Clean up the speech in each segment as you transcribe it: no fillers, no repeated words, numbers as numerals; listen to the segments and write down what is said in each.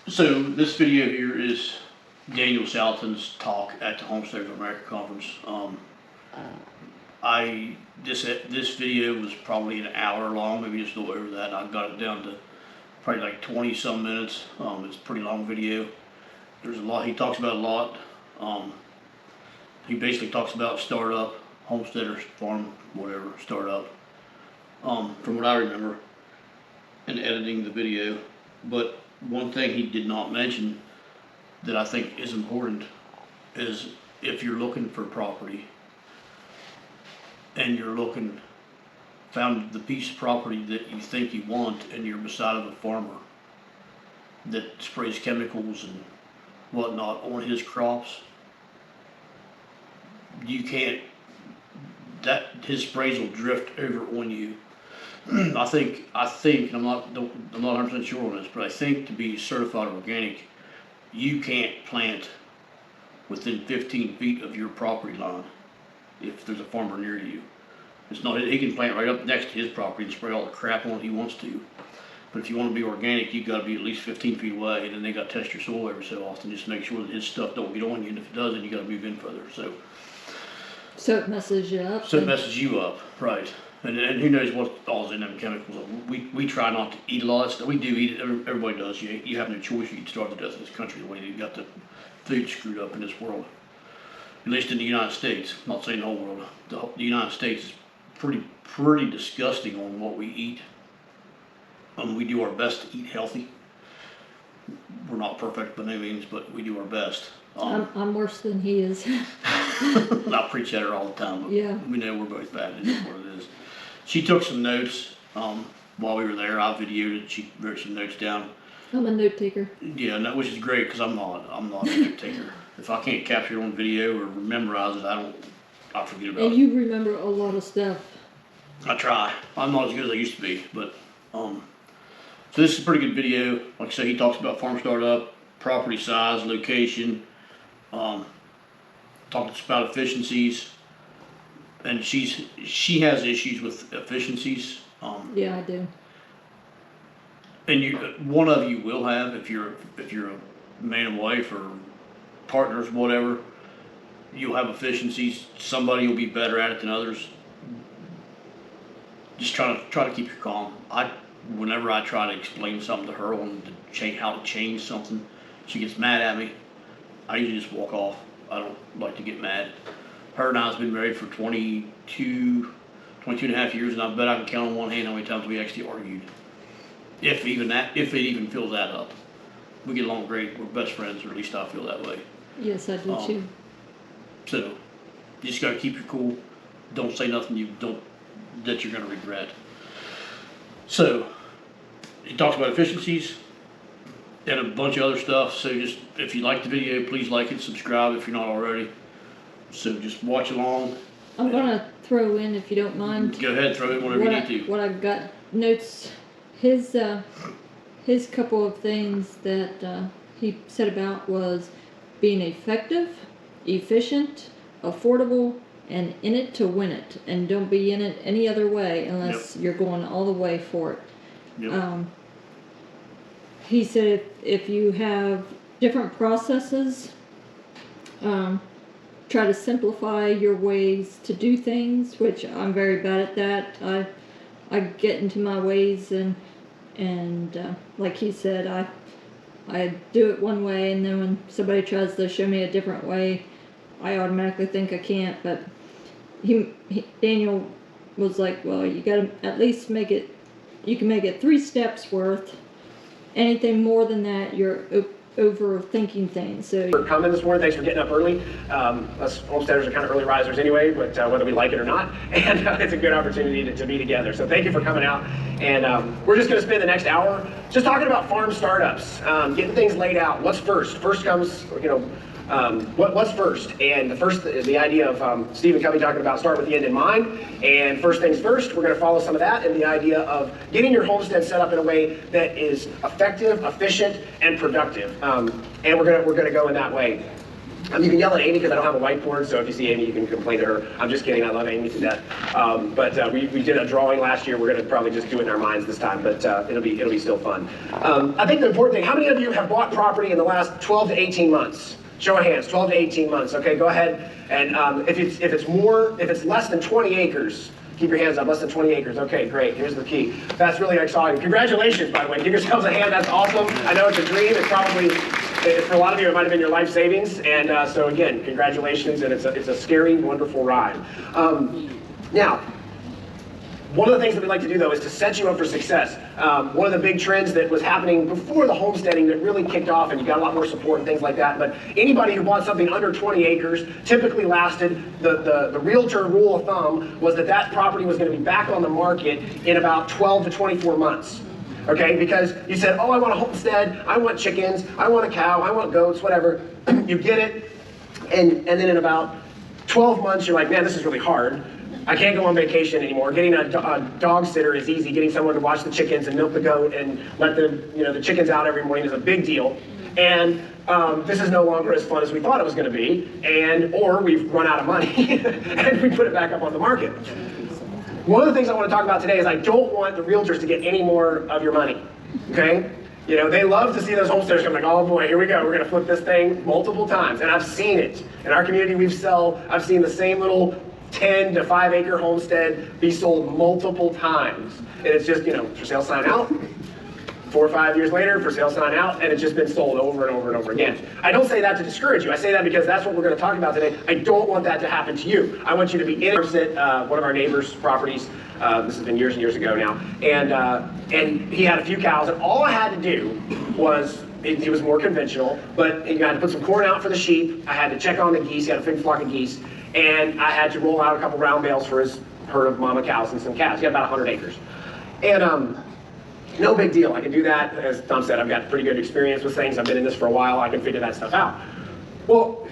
So this video here is Danial Salatin's talk at the Homesteaders of America conference. This video was probably an hour long, maybe just a little over that. I got it down to probably like 20 some minutes. It's a pretty long video. There's a lot, he talks about a lot. He basically talks about startup, homesteaders, farm, whatever, startup. From what I remember in editing the video. But one thing he did not mention that I think is important is if you're looking for property and you're found the piece of property that you think you want and you're beside of a farmer that sprays chemicals and whatnot on his crops, you can't, his sprays will drift over on you. I think, I'm not 100% sure on this, but I think to be certified organic, you can't plant within 15 feet of your property line if there's a farmer near you. It's not, he can plant right up next to his property and spray all the crap on it he wants to. But if you want to be organic, you got to be at least 15 feet away, and then they got to test your soil every so often just to make sure that his stuff don't get on you, and if it does, then you got to move in further. So it messes you up. So it messes you up, right? And who knows what all's in them chemicals. We try not to eat a lot of stuff. We do eat it. Everybody does. You have no choice. You starve to death in this country the way you got the food screwed up in this world. At least in the United States. I'm not saying the whole world. The United States is pretty disgusting on what we eat. We do our best to eat healthy. We're not perfect by no means, but we do our best. I'm worse than he is. I preach at her all the time, but yeah. We know we're both bad. It is what it is. She took some notes while we were there. I videoed it. She wrote some notes down. I'm a note taker. Yeah, no, which is great because I'm not a note taker. If I can't capture it on video or memorize it, I forget about it. And you remember a lot of stuff. I try. I'm not as good as I used to be, but so this is a pretty good video. Like I say, he talks about farm startup, property size, location, talks about efficiencies, and she has issues with efficiencies. Yeah, I do. And one of you will have if you're a man and wife or partners, whatever. You'll have efficiencies. Somebody will be better at it than others. Just try to keep your calm. Whenever I try to explain something to her on how to change something, she gets mad at me. I usually just walk off. I don't like to get mad. Her and I have been married for 22 and a half years, and I bet I can count on one hand how many times we actually argued. If it even fills that up. We get along great. We're best friends, or at least I feel that way. Yes, I do too. So, you just gotta keep your cool. Don't say nothing that you're gonna regret. So, he talks about efficiencies and a bunch of other stuff. So just, if you like the video, please like it, subscribe if you're not already. So just watch along. I'm gonna throw in, if you don't mind. Go ahead, throw in whatever you need to. What I've got notes, his couple of things that he said about was being effective, efficient, affordable, and in it to win it, and don't be in it any other way unless you're going all the way for it. Yep. He said if you have different processes, try to simplify your ways to do things, which I'm very bad at that. I get into my ways and like he said, I do it one way, and then when somebody tries to show me a different way, I automatically think I can't. But Daniel was like, well, you gotta at least you can make it 3 steps worth. Anything more than that, you're overthinking things. So for coming this morning, thanks for getting up early. Us homesteaders are kind of early risers anyway, but whether we like it or not, and it's a good opportunity to be together. So thank you for coming out, and we're just going to spend the next hour just talking about farm startups, getting things laid out. What's first? First comes, what's first? And the first is the idea of Stephen Covey talking about start with the end in mind. And first things first, we're going to follow some of that and the idea of getting your homestead set up in a way that is effective, efficient, and productive. And we're going to go in that way. You can yell at Amy because I don't have a whiteboard, so if you see Amy, you can complain to her. I'm just kidding, I love Amy to death. But we did a drawing last year. We're going to probably just do it in our minds this time, but it'll be still fun. I think the important thing, how many of you have bought property in the last 12 to 18 months? Show of hands, 12 to 18 months. Okay, go ahead. And if it's less than 20 acres, keep your hands up, less than 20 acres. Okay, great, here's the key. That's really exciting. Congratulations, by the way. Give yourselves a hand, that's awesome. I know it's a dream. It's probably, for a lot of you, it might have been your life savings. And so again, congratulations, and it's a scary, wonderful ride. Now, one of the things that we like to do, though, is to set you up for success. One of the big trends that was happening before the homesteading that really kicked off, and you got a lot more support and things like that, but anybody who bought something under 20 acres typically lasted, the realtor rule of thumb was that property was going to be back on the market in about 12 to 24 months. Okay, because you said, oh, I want a homestead, I want chickens, I want a cow, I want goats, whatever. You get it, and then in about 12 months, you're like, man, this is really hard. I can't go on vacation anymore. Getting a dog sitter is easy. Getting someone to watch the chickens and milk the goat and let the chickens out every morning is a big deal. And this is no longer as fun as we thought it was going to be. Or we've run out of money and we put it back up on the market. One of the things I want to talk about today is I don't want the realtors to get any more of your money. Okay? They love to see those homesteaders come like, oh boy, here we go. We're going to flip this thing multiple times. And I've seen it. In our community, I've seen the same little 10 to 5 acre homestead be sold multiple times. And it's just, for sale sign out. 4 or 5 years later, for sale sign out, and it's just been sold over and over and over again. I don't say that to discourage you. I say that because that's what we're going to talk about today. I don't want that to happen to you. I want you to be interested. One of our neighbors' properties. This has been years and years ago now, and he had a few cows, and all I had to do was. He was more conventional, but you had to put some corn out for the sheep. I had to check on the geese. He had a big flock of geese. And I had to roll out a couple round bales for his herd of mama cows and some calves. He had about 100 acres. And no big deal. I can do that. As Tom said, I've got pretty good experience with things. I've been in this for a while. I can figure that stuff out. Well,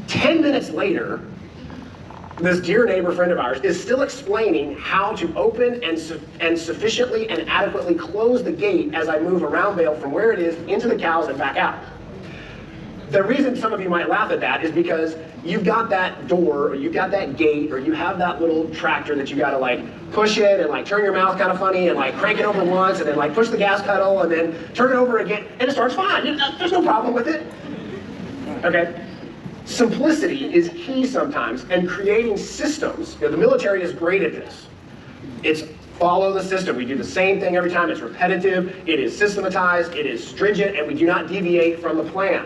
10 minutes later, this dear neighbor friend of ours is still explaining how to open and sufficiently and adequately close the gate as I move a round bale from where it is into the cows and back out. The reason some of you might laugh at that is because you've got that door, or you've got that gate, or you have that little tractor that you got to push it and turn your mouth kind of funny and crank it over once and then push the gas pedal and then turn it over again and it starts fine. There's no problem with it. Okay? Simplicity is key sometimes, and creating systems. The military is great at this. It's follow the system. We do the same thing every time. It's repetitive, it is systematized, it is stringent, and we do not deviate from the plan.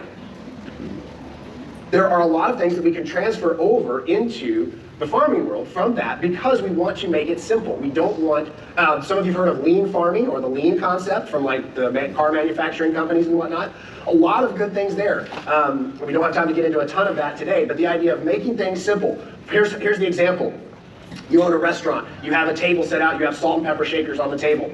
There are a lot of things that we can transfer over into the farming world from that because we want to make it simple. We don't want, some of you have heard of lean farming or the lean concept from the car manufacturing companies and whatnot. A lot of good things there. We don't have time to get into a ton of that today, but the idea of making things simple. Here's the example. You own a restaurant. You have a table set out. You have salt and pepper shakers on the table.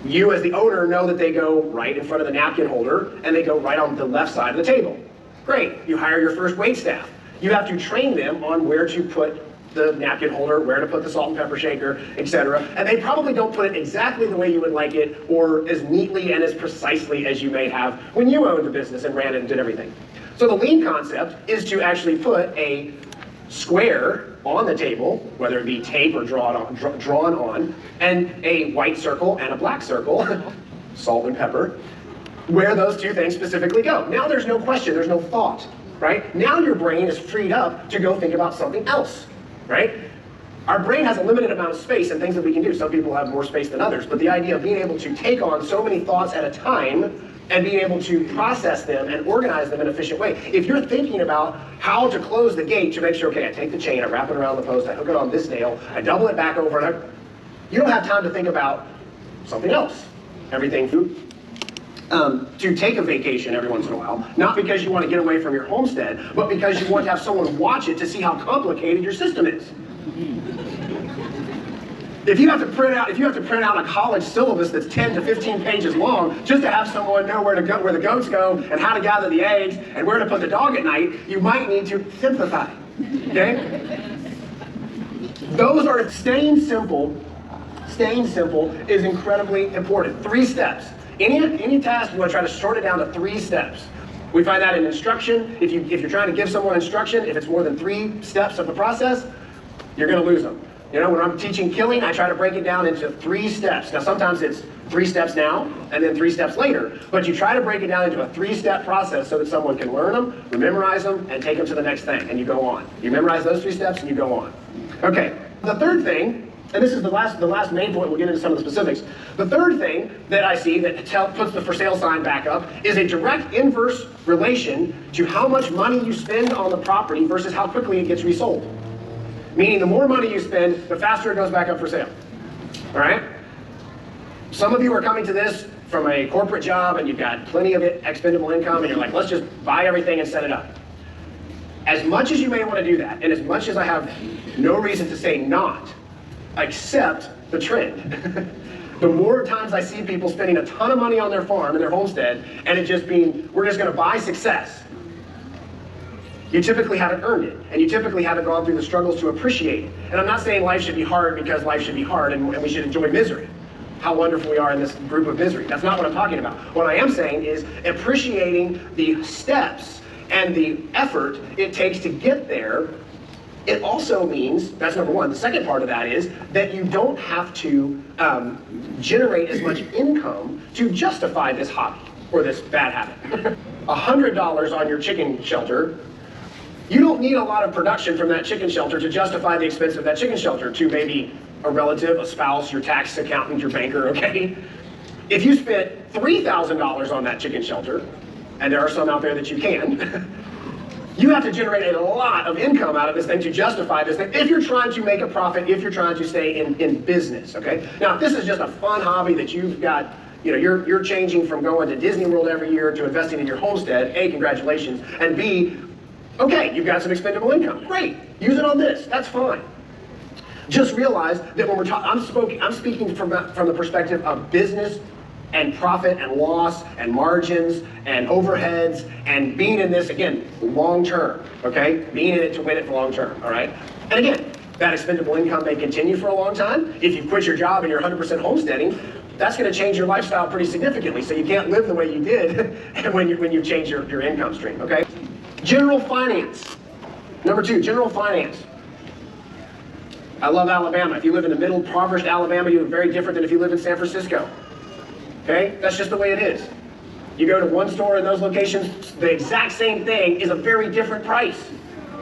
You as the owner know that they go right in front of the napkin holder and they go right on the left side of the table. Great, you hire your first wait staff. You have to train them on where to put the napkin holder, where to put the salt and pepper shaker, etc. And they probably don't put it exactly the way you would like it, or as neatly and as precisely as you may have when you owned the business and ran it and did everything. So the lean concept is to actually put a square on the table, whether it be tape or drawn on, and a white circle and a black circle, salt and pepper, where those two things specifically go. Now there's no question, there's no thought, right? Now your brain is freed up to go think about something else, right? Our brain has a limited amount of space and things that we can do. Some people have more space than others, but the idea of being able to take on so many thoughts at a time and being able to process them and organize them in an efficient way. If you're thinking about how to close the gate to make sure, okay, I take the chain, I wrap it around the post, I hook it on this nail, I double it back over, and you don't have time to think about something else. Everything food. To take a vacation every once in a while, not because you want to get away from your homestead, but because you want to have someone watch it to see how complicated your system is. If you have to print out a college syllabus that's 10 to 15 pages long just to have someone know where the goats go and how to gather the eggs and where to put the dog at night, you might need to simplify. Okay? Those are staying simple. Staying simple is incredibly important. 3 steps. Any task, you want to try to short it down to 3 steps. We find that in instruction. If you're trying to give someone instruction, if it's more than 3 steps of the process, you're going to lose them. You know, when I'm teaching killing, I try to break it down into 3 steps. Now, sometimes it's 3 steps now and then 3 steps later, but you try to break it down into a 3-step process so that someone can learn them, memorize them, and take them to the next thing, and you go on. You memorize those 3 steps and you go on. Okay, the third thing, and this is the last main point, we'll get into some of the specifics. The third thing that I see that puts the for sale sign back up is a direct inverse relation to how much money you spend on the property versus how quickly it gets resold. Meaning the more money you spend, the faster it goes back up for sale. All right? Some of you are coming to this from a corporate job and you've got plenty of expendable income and you're like, let's just buy everything and set it up. As much as you may want to do that, and as much as I have no reason to say not, accept the trend. The more times I see people spending a ton of money on their farm and their homestead, and it just being, we're just going to buy success. You typically haven't earned it, and you typically haven't gone through the struggles to appreciate it. And I'm not saying life should be hard because life should be hard and we should enjoy misery. How wonderful we are in this group of misery. That's not what I'm talking about. What I am saying is appreciating the steps and the effort it takes to get there. It also means, that's number one. The second part of that is that you don't have to generate as much income to justify this hobby or this bad habit. $100 on your chicken shelter, you don't need a lot of production from that chicken shelter to justify the expense of that chicken shelter to maybe a relative, a spouse, your tax accountant, your banker, okay? If you spent $3,000 on that chicken shelter, and there are some out there that you can, you have to generate a lot of income out of this thing to justify this thing if you're trying to make a profit, if you're trying to stay in business, okay? Now, if this is just a fun hobby that you've got, you know, you're changing from going to Disney World every year to investing in your homestead, A, congratulations, and B, okay, you've got some expendable income. Great, use it on this, that's fine. Just realize that when we're talking, I'm speaking from the perspective of business and profit and loss and margins and overheads and being in this, again, long term, okay? Being in it to win it for long term, all right? And again, that expendable income may continue for a long time. If you quit your job and you're 100% homesteading, that's going to change your lifestyle pretty significantly, so you can't live the way you did when you change your income stream, okay? General finance. Number 2, general finance. I love Alabama. If you live in the middle, impoverished Alabama, you look very different than if you live in San Francisco. Okay? That's just the way it is. You go to one store in those locations, the exact same thing is a very different price.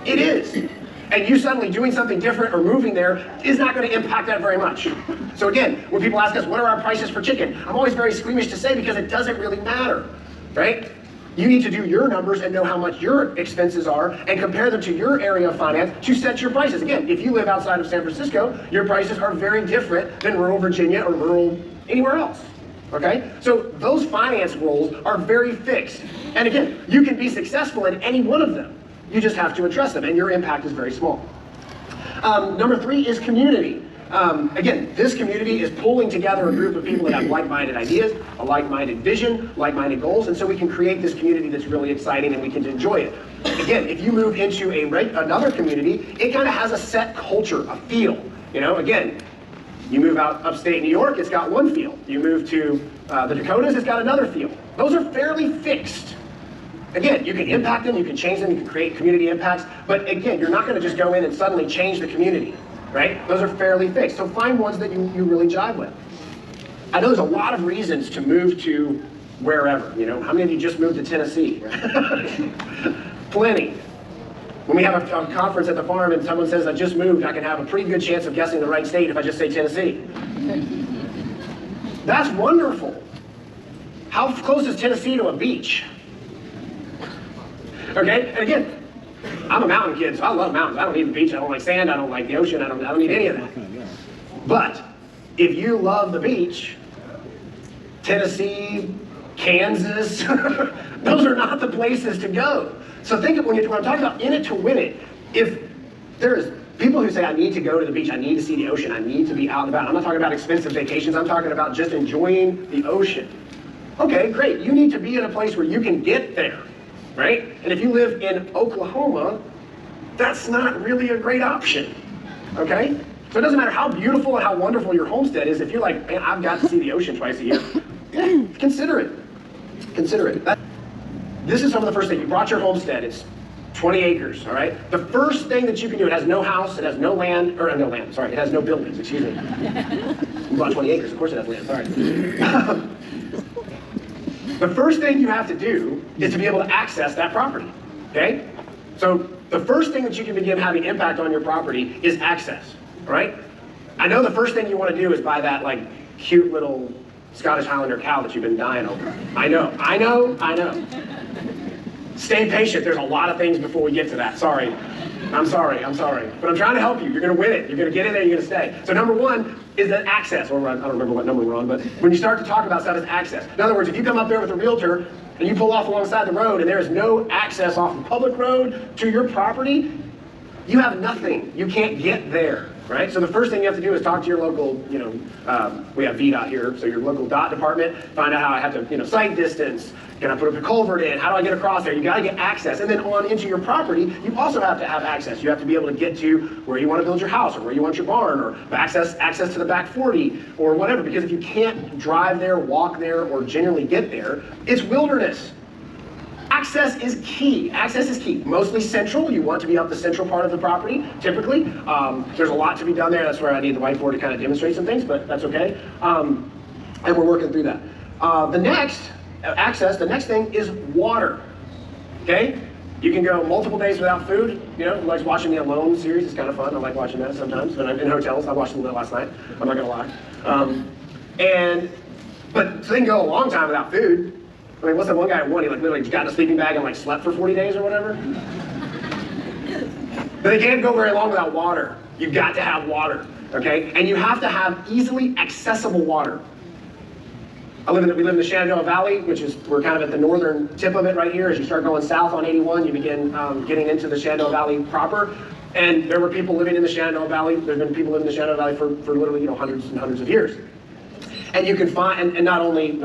It is. And you suddenly doing something different or moving there is not going to impact that very much. So again, when people ask us, what are our prices for chicken? I'm always very squeamish to say because it doesn't really matter, right? You need to do your numbers and know how much your expenses are and compare them to your area of finance to set your prices. Again, if you live outside of San Francisco, your prices are very different than rural Virginia or rural anywhere else. Okay? So those finance rules are very fixed. And again, you can be successful in any one of them. You just have to address them and your impact is very small. Number 3 is community. Again, this community is pulling together a group of people that have like-minded ideas, a like-minded vision, like-minded goals, and so we can create this community that's really exciting and we can enjoy it. Again, if you move into another community, it kind of has a set culture, a feel. You know, again, you move out upstate New York, it's got one feel. You move to the Dakotas, it's got another feel. Those are fairly fixed. Again, you can impact them, you can change them, you can create community impacts, but again, you're not going to just go in and suddenly change the community. Right? Those are fairly fixed. So find ones that you really jive with. I know there's a lot of reasons to move to wherever. You know, how many of you just moved to Tennessee? Plenty. When we have a conference at the farm and someone says, I just moved, I can have a pretty good chance of guessing the right state if I just say Tennessee. That's wonderful. How close is Tennessee to a beach? Okay, and again, I'm a mountain kid, so I love mountains. I don't need the beach, I don't like sand, I don't like the ocean, I don't need any of that. But if you love the beach, Tennessee, Kansas, those are not the places to go. So think of when I'm talking about in it to win it, if there's people who say, I need to go to the beach, I need to see the ocean, I need to be out and about. I'm not talking about expensive vacations, I'm talking about just enjoying the ocean. Okay, great, you need to be in a place where you can get there. Right? And if you live in Oklahoma, that's not really a great option. Okay? So it doesn't matter how beautiful and how wonderful your homestead is, if you're like, man, I've got to see the ocean twice a year, consider it. Consider it. this is some of the first things. You brought your homestead, it's 20 acres, all right? The first thing that you can do, it has no house, it has no land, or no land, sorry, it has no buildings, excuse me. You bought 20 acres, of course it has land, sorry. The first thing you have to do is to be able to access that property, okay? So the first thing that you can begin having impact on your property is access, all right? I know the first thing you want to do is buy that like cute little Scottish Highlander cow that you've been dying over. I know. Stay patient, there's a lot of things before we get to that, sorry. I'm sorry. But I'm trying to help you, you're gonna win it, you're gonna get in there, you're gonna stay. So number one is that access, or I don't remember what number we're on, but when you start to talk about stuff, it's access. In other words, if you come up there with a realtor and you pull off alongside the road and there is no access off the public road to your property, you have nothing, you can't get there. Right? So the first thing you have to do is talk to your local, we have VDOT here, so your local DOT department, find out how I have to, site distance, can I put up a culvert in, how do I get across there? You gotta get access. And then on into your property, you also have to have access. You have to be able to get to where you want to build your house, or where you want your barn, or access to the back 40, or whatever, because if you can't drive there, walk there, or generally get there, it's wilderness. Access is key. Access is key. Mostly central. You want to be up the central part of the property, typically. There's a lot to be done there. That's where I need the whiteboard to kind of demonstrate some things, but that's okay. And we're working through that. The next thing is water. Okay? You can go multiple days without food. Who likes watching the Alone series? It's kind of fun. I like watching that sometimes. When I'm in hotels, I watched a little bit last night. I'm not gonna lie. But so they can go a long time without food. I mean, what's that one guy at one? He literally got in a sleeping bag and slept for 40 days or whatever. But they can't go very long without water. You've got to have water, okay? And you have to have easily accessible water. We live in the Shenandoah Valley, which is, we're kind of at the northern tip of it right here. As you start going south on 81, you begin getting into the Shenandoah Valley proper. And there were people living in the Shenandoah Valley. There's been people living in the Shenandoah Valley for literally, hundreds and hundreds of years. And you can find, and not only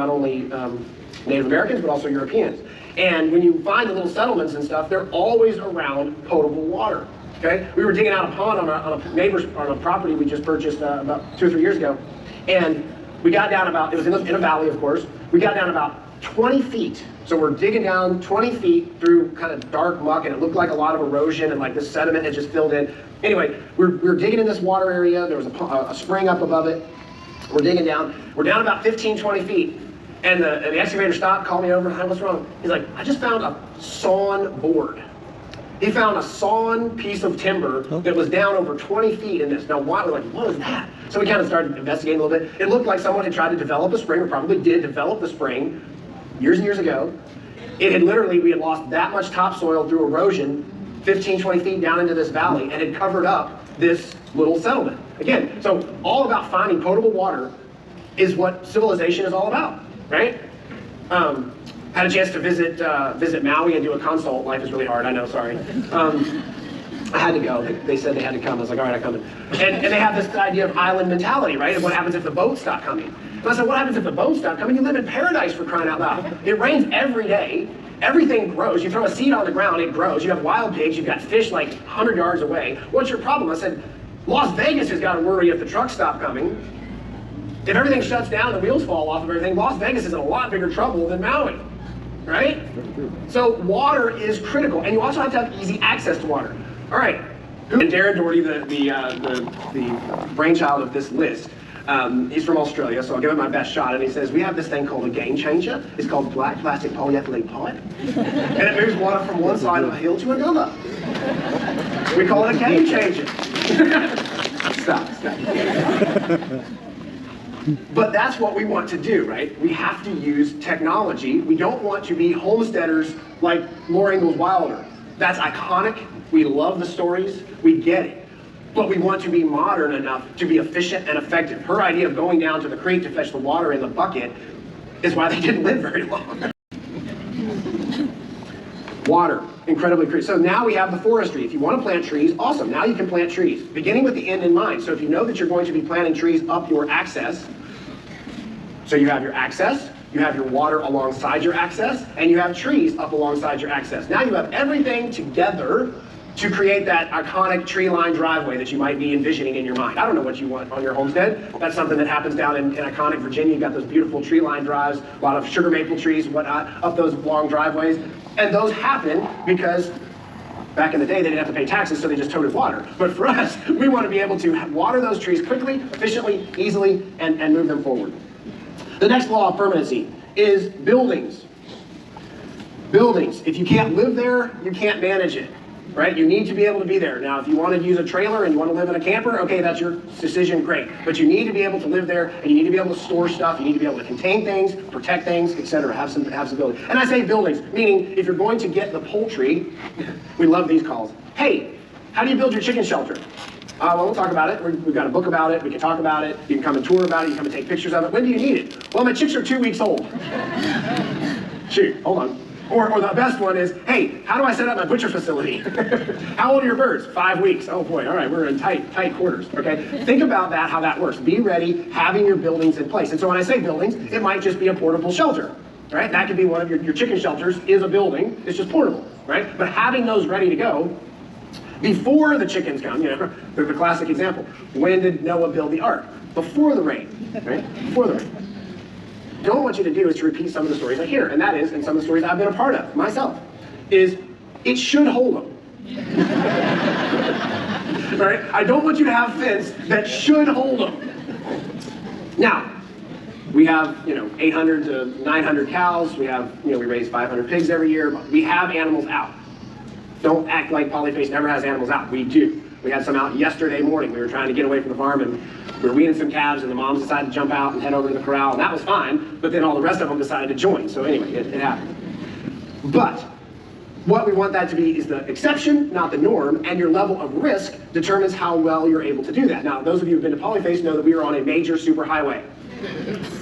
Native Americans, but also Europeans. And when you find the little settlements and stuff, they're always around potable water. Okay? We were digging out a pond on a property we just purchased about 2 or 3 years ago, and we got down about, it was in a valley, of course. We got down about 20 feet. So we're digging down 20 feet through kind of dark muck, and it looked like a lot of erosion, and this sediment had just filled in. Anyway, we're digging in this water area. There was a spring up above it. We're digging down. We're down about 15, 20 feet. And the excavator stopped, called me over, hi, what's wrong? He's like, I just found a sawn board. He found a sawn piece of timber that was down over 20 feet in this. Now, we're like, what is that? So we kind of started investigating a little bit. It looked like someone had tried to develop a spring, or probably did develop the spring years and years ago. It had literally, we had lost that much topsoil through erosion, 15, 20 feet down into this valley, and had covered up this little settlement. Again, so all about finding potable water is what civilization is all about. Right? Had a chance to visit Maui and do a consult. Life is really hard, I know, sorry. I had to go. They said they had to come. I was like, all right, I'm coming. And they have this idea of island mentality, right? And what happens if the boats stop coming? So I said, what happens if the boats stop coming? You live in paradise, for crying out loud. It rains every day. Everything grows. You throw a seed on the ground, it grows. You have wild pigs. You've got fish 100 yards away. What's your problem? I said, Las Vegas has got to worry if the trucks stop coming. If everything shuts down and the wheels fall off of everything, Las Vegas is in a lot bigger trouble than Maui, right? So water is critical, and you also have to have easy access to water. All right, and Darren Doherty, the brainchild of this list, he's from Australia, so I'll give it my best shot, and he says, we have this thing called a game changer. It's called black plastic polyethylene pipe, and it moves water from one side of a hill to another. We call it a game changer. Stop. But that's what we want to do, right? We have to use technology. We don't want to be homesteaders like Laura Ingalls Wilder. That's iconic. We love the stories. We get it. But we want to be modern enough to be efficient and effective. Her idea of going down to the creek to fetch the water in the bucket is why they didn't live very long. Water, incredibly critical. So now we have the forestry. If you want to plant trees, awesome. Now you can plant trees, beginning with the end in mind. So if you know that you're going to be planting trees up your access, so you have your access, you have your water alongside your access, and you have trees up alongside your access. Now you have everything together to create that iconic tree-lined driveway that you might be envisioning in your mind. I don't know what you want on your homestead. That's something that happens down in iconic Virginia. You've got those beautiful tree-lined drives, a lot of sugar maple trees and whatnot up those long driveways. And those happen because back in the day, they didn't have to pay taxes, so they just toted water. But for us, we want to be able to water those trees quickly, efficiently, easily, and move them forward. The next law of permanency is buildings. Buildings. If you can't live there, you can't manage it, right? You need to be able to be there. Now, if you want to use a trailer and you want to live in a camper, okay, that's your decision, great. But you need to be able to live there, and you need to be able to store stuff, you need to be able to contain things, protect things, etc. Have some buildings. And I say buildings, meaning if you're going to get the poultry, we love these calls. Hey, how do you build your chicken shelter? Well, we'll talk about it. We've got a book about it. We can talk about it. You can come and tour about it. You can come and take pictures of it. When do you need it? Well, my chicks are 2 weeks old. Shoot, hold on. Or the best one is, hey, how do I set up my butcher facility? How old are your birds? 5 weeks. Oh boy, all right, we're in tight quarters, okay? Think about that, how that works. Be ready, having your buildings in place. And so when I say buildings, it might just be a portable shelter, right? That could be one of your chicken shelters is a building, it's just portable, right? But having those ready to go before the chickens come, you know, the classic example. When did Noah build the ark? Before the rain, right? Before the rain. What I want you to do is to repeat some of the stories I hear, and that is, and some of the stories I've been a part of myself, is it should hold them. Right? I don't want you to have fence that should hold them. Now, we have, 800 to 900 cows. We have, we raise 500 pigs every year. We have animals out. Don't act like Polyface never has animals out. We do. We had some out yesterday morning. We were trying to get away from the farm, and we were weaning some calves, and the moms decided to jump out and head over to the corral, and that was fine, but then all the rest of them decided to join. So anyway, it happened. But what we want that to be is the exception, not the norm, and your level of risk determines how well you're able to do that. Now, those of you who've been to Polyface know that we are on a major superhighway.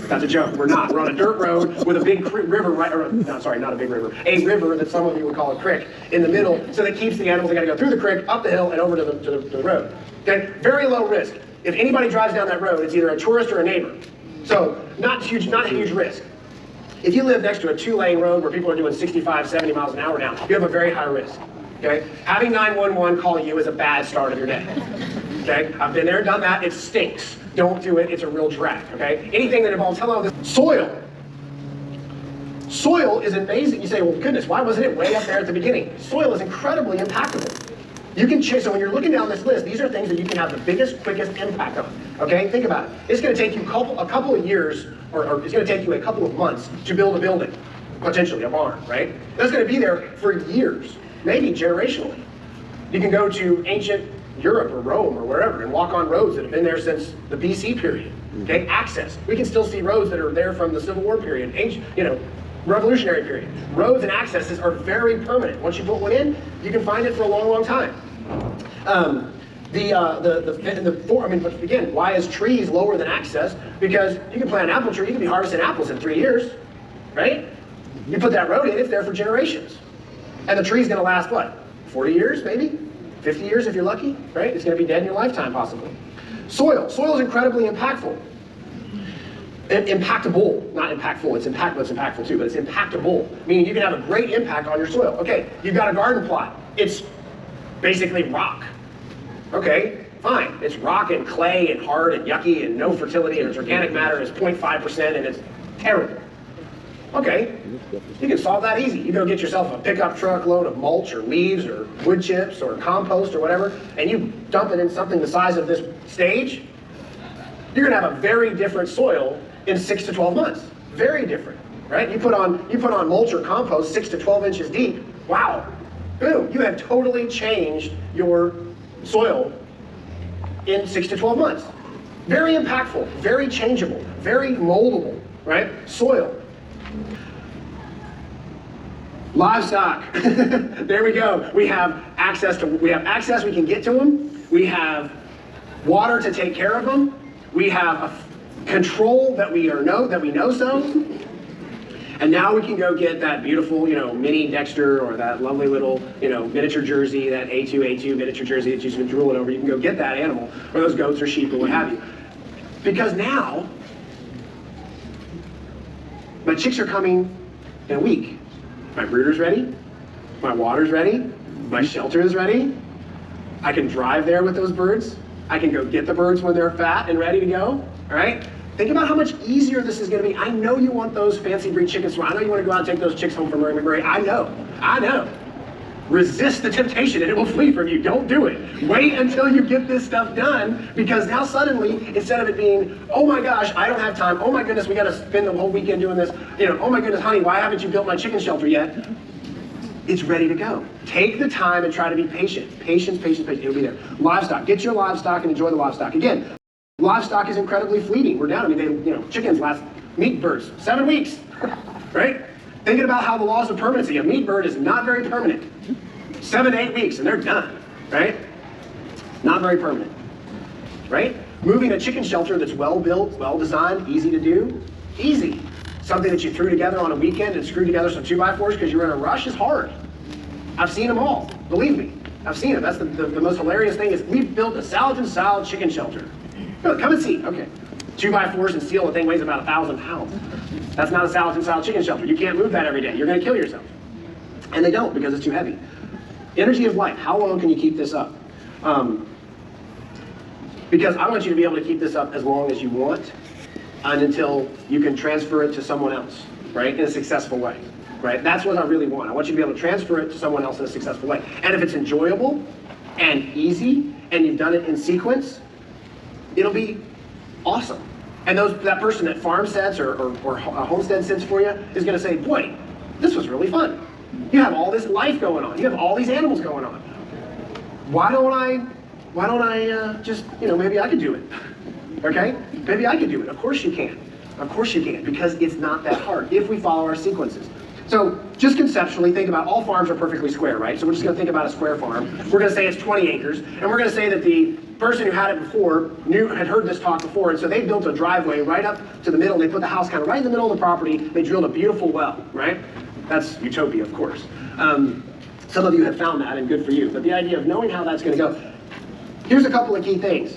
That's a joke. We're not. We're on a dirt road with a big river, not a big river, a river that some of you would call a creek in the middle, so that keeps the animals. They got to go through the creek, up the hill, and over to the road. Okay, very low risk. If anybody drives down that road, it's either a tourist or a neighbor. So not a huge risk. If you live next to a 2-lane road where people are doing 65, 70 miles an hour now, you have a very high risk. Okay, having 911 call you is a bad start of your day. Okay, I've been there, done that. It stinks. Don't do it. It's a real drag. Okay, anything that involves soil. Soil is amazing. You say, well, goodness, why wasn't it way up there at the beginning? Soil is incredibly impactable. You can change. So when you're looking down this list, these are things that you can have the biggest, quickest impact on. Okay, think about it. It's going to take you a couple of years, or it's going to take you a couple of months to build a building, potentially a barn, right? That's going to be there for years, maybe generationally. You can go to ancient Europe or Rome or wherever and walk on roads that have been there since the BC period. Okay, access. We can still see roads that are there from the Civil War period, ancient, Revolutionary period. Roads and accesses are very permanent. Once you put one in, you can find it for a long, long time. But again, why is trees lower than access? Because you can plant an apple tree, you can be harvesting apples in 3 years, right? You put that road in, it's there for generations. And the tree's gonna last what? 40 years, maybe? 50 years if you're lucky, right? It's gonna be dead in your lifetime, possibly. Soil. Soil is incredibly impactful. Impactable, not impactful, it's impactful too, but it's impactable, meaning you can have a great impact on your soil. Okay, you've got a garden plot. It's basically rock. Okay, fine. It's rock and clay and hard and yucky and no fertility, and its organic matter is 0.5% and it's terrible. Okay, you can solve that easy. You go get yourself a pickup truck load of mulch or leaves or wood chips or compost or whatever, and you dump it in something the size of this stage, you're gonna have a very different soil in 6 to 12 months. Very different, right? You put on mulch or compost 6 to 12 inches deep, wow, boom, you have totally changed your soil in 6 to 12 months. Very impactful, very changeable, very moldable, right? Soil. Livestock. There we go. We have access, we can get to them. We have water to take care of them. We have a control that we know so. And now we can go get that beautiful, mini Dexter or that lovely little, miniature Jersey, that A2 miniature Jersey that you've been drooling over. You can go get that animal, or those goats or sheep or what have you. Because now, my chicks are coming in a week. My brooder's ready, my water's ready, my shelter is ready, I can drive there with those birds. I can go get the birds when they're fat and ready to go, all right? Think about how much easier this is gonna be. I know you want those fancy breed chickens. I know you wanna go out and take those chicks home from Murray McMurray. I know. Resist the temptation and it will flee from you. Don't do it. Wait until you get this stuff done, because now suddenly, instead of it being, oh my gosh, I don't have time, oh my goodness, we gotta spend the whole weekend doing this, oh my goodness, honey, why haven't you built my chicken shelter yet? It's ready to go. Take the time and try to be patient. Patience, it'll be there. Livestock, get your livestock and enjoy the livestock. Again, livestock is incredibly fleeting. We're down, chickens last, meat birds, 7 weeks, right? Thinking about how the laws of permanency, a meat bird is not very permanent. 7 to 8 weeks and they're done, right? Not very permanent, right? Moving a chicken shelter that's well built, well designed, easy to do, easy. Something that you threw together on a weekend and screwed together some 2x4s because you were in a rush is hard. I've seen them all, believe me. I've seen them. That's the most hilarious thing is we've built a Salatin style chicken shelter. Come and see, okay. 2x4s and steel, the thing weighs about 1,000 pounds. That's not a Salatin style chicken shelter. You can't move that every day. You're gonna kill yourself. And they don't because it's too heavy. Energy of light, how long can you keep this up? Because I want you to be able to keep this up as long as you want and until you can transfer it to someone else, right, in a successful way, right? That's what I really want. I want you to be able to transfer it to someone else in a successful way. And if it's enjoyable and easy and you've done it in sequence, it'll be awesome. And that person that farm sets or homestead sets for you is gonna say, boy, this was really fun. You have all this life going on. You have all these animals going on. Why don't I just, maybe I could do it. Okay? Maybe I could do it. Of course you can. Of course you can, because it's not that hard if we follow our sequences. So just conceptually, think about all farms are perfectly square, right? So we're just gonna think about a square farm. We're gonna say it's 20 acres, and we're gonna say that the person who had it before had heard this talk before, and so they built a driveway right up to the middle. They put the house kind of right in the middle of the property. They drilled a beautiful well, right? That's utopia, of course. Some of you have found that, and good for you. But the idea of knowing how that's gonna go, here's a couple of key things.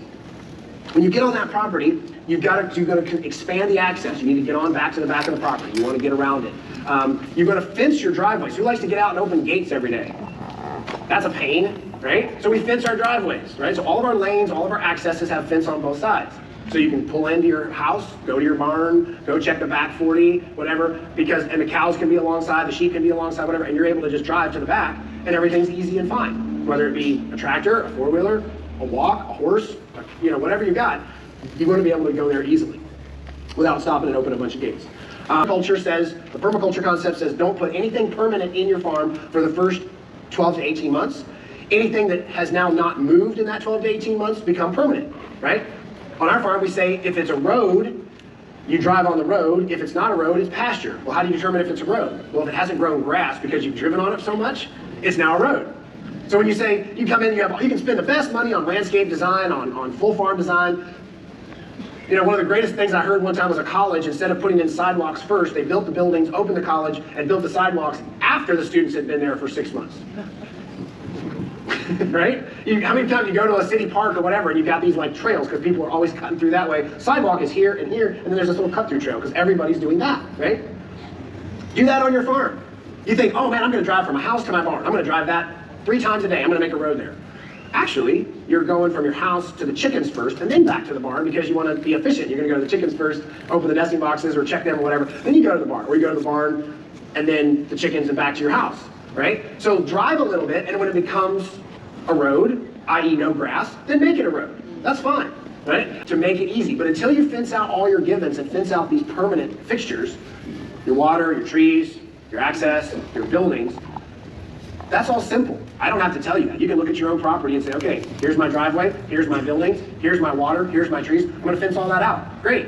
When you get on that property, you're gonna expand the access. You need to get on back to the back of the property. You wanna get around it. You're gonna fence your driveways. Who likes to get out and open gates every day? That's a pain, right? So we fence our driveways, right? So all of our lanes, all of our accesses have fence on both sides. So you can pull into your house, go to your barn, go check the back 40, whatever, and the cows can be alongside, the sheep can be alongside, whatever, and you're able to just drive to the back, and everything's easy and fine. Whether it be a tractor, a four-wheeler, a walk, a horse, whatever you got, you're going to be able to go there easily without stopping and opening a bunch of gates. The permaculture concept says don't put anything permanent in your farm for the first 12 to 18 months. Anything that has now not moved in that 12 to 18 months become permanent, right? On our farm, we say if it's a road, you drive on the road. If it's not a road, it's pasture. Well, how do you determine if it's a road? Well, if it hasn't grown grass because you've driven on it so much, it's now a road. So when you say you come in, you can spend the best money on landscape design, on full farm design. One of the greatest things I heard one time was a college, instead of putting in sidewalks first, they built the buildings, opened the college, and built the sidewalks after the students had been there for 6 months. Right? How many times you go to a city park or whatever, and you've got these like trails, because people are always cutting through that way. Sidewalk is here, and then there's this little cut-through trail, because everybody's doing that, right? Do that on your farm. You think, oh man, I'm gonna drive from my house to my barn. I'm gonna drive that 3 times a day. I'm gonna make a road there. Actually, you're going from your house to the chickens first and then back to the barn because you want to be efficient. You're going to go to the chickens first, open the nesting boxes or check them or whatever. Then you go to the barn, or you go to the barn and then the chickens and back to your house, right? So drive a little bit, and when it becomes a road, i.e. no grass, then make it a road. That's fine, right? To make it easy. But until you fence out all your givens and fence out these permanent fixtures, your water, your trees, your access, your buildings, that's all simple. I don't have to tell you that. You can look at your own property and say, okay, here's my driveway, here's my buildings, here's my water, here's my trees. I'm gonna fence all that out. Great.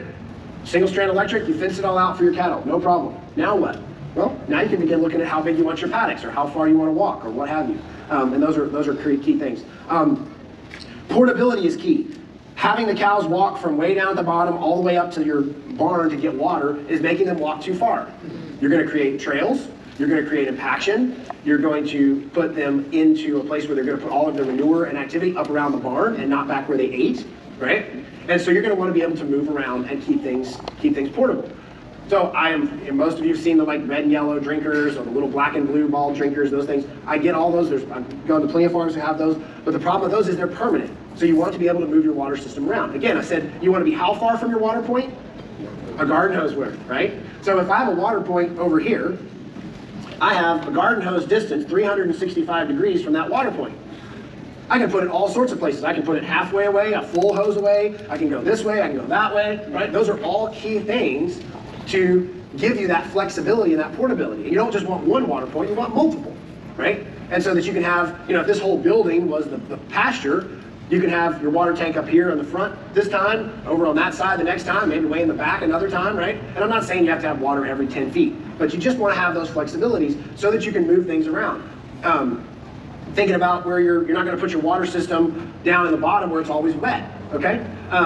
Single strand electric, you fence it all out for your cattle, no problem. Now what? Well, now you can begin looking at how big you want your paddocks or how far you want to walk or what have you. And those are key things. Portability is key. Having the cows walk from way down at the bottom all the way up to your barn to get water is making them walk too far. You're gonna create trails. You're going to create impaction. You're going to put them into a place where they're going to put all of their manure and activity up around the barn and not back where they ate, right? And so you're going to want to be able to move around and keep things portable. So and most of you have seen the like red and yellow drinkers or the little black and blue ball drinkers, those things. I get all those. I'm going to plenty of farms who have those, but the problem with those is they're permanent. So you want to be able to move your water system around. Again, I said you want to be how far from your water point? A garden hose width, right? So if I have a water point over here, I have a garden hose distance 365 degrees from that water point. I can put it all sorts of places. I can put it halfway away, a full hose away. I can go this way, I can go that way, right? Those are all key things to give you that flexibility and that portability. You don't just want one water point, you want multiple, right? And so that you can have, if this whole building was the pasture, you can have your water tank up here on the front this time, over on that side the next time, maybe way in the back another time, right? And I'm not saying you have to have water every 10 feet, but you just want to have those flexibilities so that you can move things around. Thinking about where you're not going to put your water system down in the bottom where it's always wet, okay?